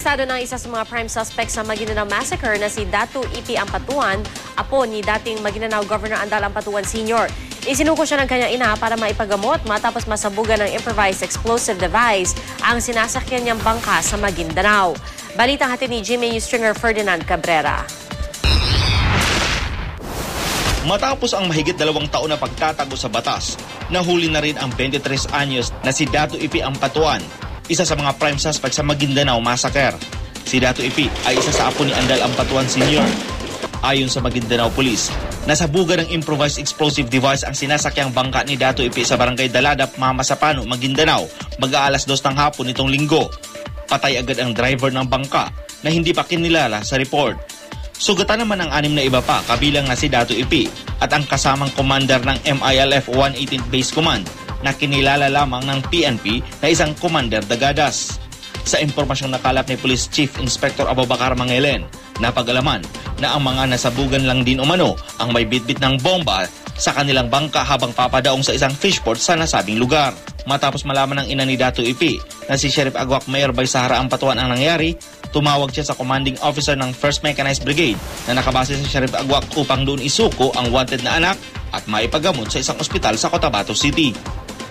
Areksado ng isa sa mga prime suspects sa Maguindanao Massacre na si Datu Ipi Ampatuan, apo ni dating Maguindanao Governor Andal Ampatuan Sr. Isinuko siya ng kanyang ina para maipagamot matapos masabugan ng improvised explosive device ang sinasakyan niyang bangka sa Maguindanao. Balitang hatid ni GMA Stringer Ferdinand Cabrera. Matapos ang mahigit 2 taon na pagtatago sa batas, nahuli na rin ang 23 anyos na si Datu Ipi Ampatuan, isa sa mga prime suspect sa Maguindanao Massacre. Si Datu Ipi ay isa sa apo ni Andal Ampatuan Sr. Ayon sa Maguindanao Police, nasabugan ng improvised explosive device ang sinasakyang bangka ni Datu Ipi sa barangay Daladap, Mamasapano, Maguindanao, mag-aalas 2 ng hapon nitong linggo. Patay agad ang driver ng bangka na hindi pa kinilala sa report. Sugatan naman ang 6 na iba pa, kabilang na si Datu Ipi at ang kasamang commander ng MILF 118th Base Command na kinilala lamang ng PNP na isang Commander Dagadas. Sa impormasyong nakalap ni Police Chief Inspector Abubakar Mangelen, napag-alaman na ang mga nasabugan lang din umano ang may bitbit ng bomba sa kanilang bangka habang papadaong sa isang fishport sa nasabing lugar. Matapos malaman ng ina ni Datu Ipi na si Sheriff Agwak Mayor Baysahara Ampatuan ang nangyari, tumawag siya sa commanding officer ng 1st Mechanized Brigade na nakabase sa Sheriff Agwak upang doon isuko ang wanted na anak at maipagamot sa isang ospital sa Cotabato City.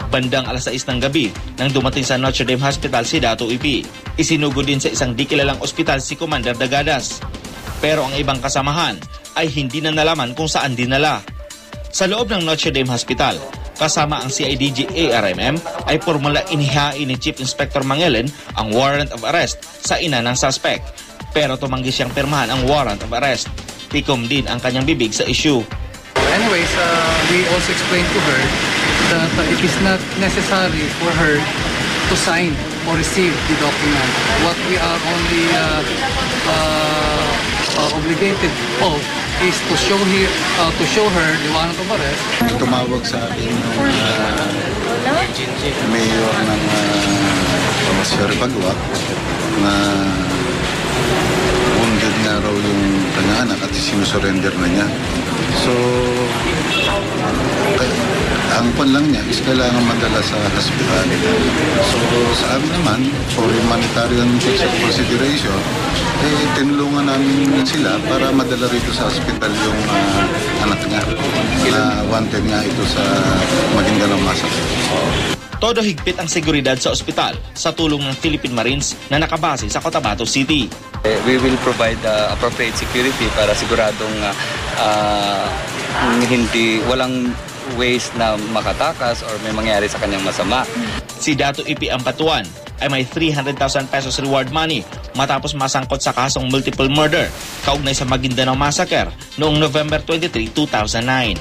Bandang alas 6 ng gabi nang dumating sa Notre Dame Hospital si Datu Ipi. Isinugo din sa isang di kilalang ospital si Commander Dagadas. Pero ang ibang kasamahan ay hindi na nalaman kung saan dinala. Sa loob ng Notre Dame Hospital, kasama ang CIDG ARMM ay formula inihain ni Chief Inspector Mangelen ang warrant of arrest sa ina ng suspect. Pero tumanggi siyang pirmahan ang warrant of arrest. Tikom din ang kanyang bibig sa issue. Anyways, we also explained to her that it is not necessary for her to sign or receive the document. What we are only obligated of is to show her the warrant of arrest. Tumawag sa akin mayor ng Sheriff Agwak na wounded na raw yung kanyang anak at sinusurrender na niya. So, ang pan lang niya is kailangan madala sa hospital. So, sa amin naman, for humanitarian consideration, tinulungan namin sila para madala rito sa hospital yung anak niya. Wanted nga ito sa Maguindanao Massacre. Todo higpit ang seguridad sa ospital sa tulong ng Philippine Marines na nakabase sa Cotabato City. We will provide appropriate security para siguradong walang ways na makatakas or may mangyari sa kanyang masama. Si Datu Ipi Ampatuan ay may 300,000 pesos reward money matapos masangkot sa kasong multiple murder kaugnay sa Maguindanao Massacre noong November 23, 2009.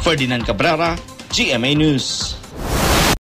Ferdinand Cabrera, GMA News.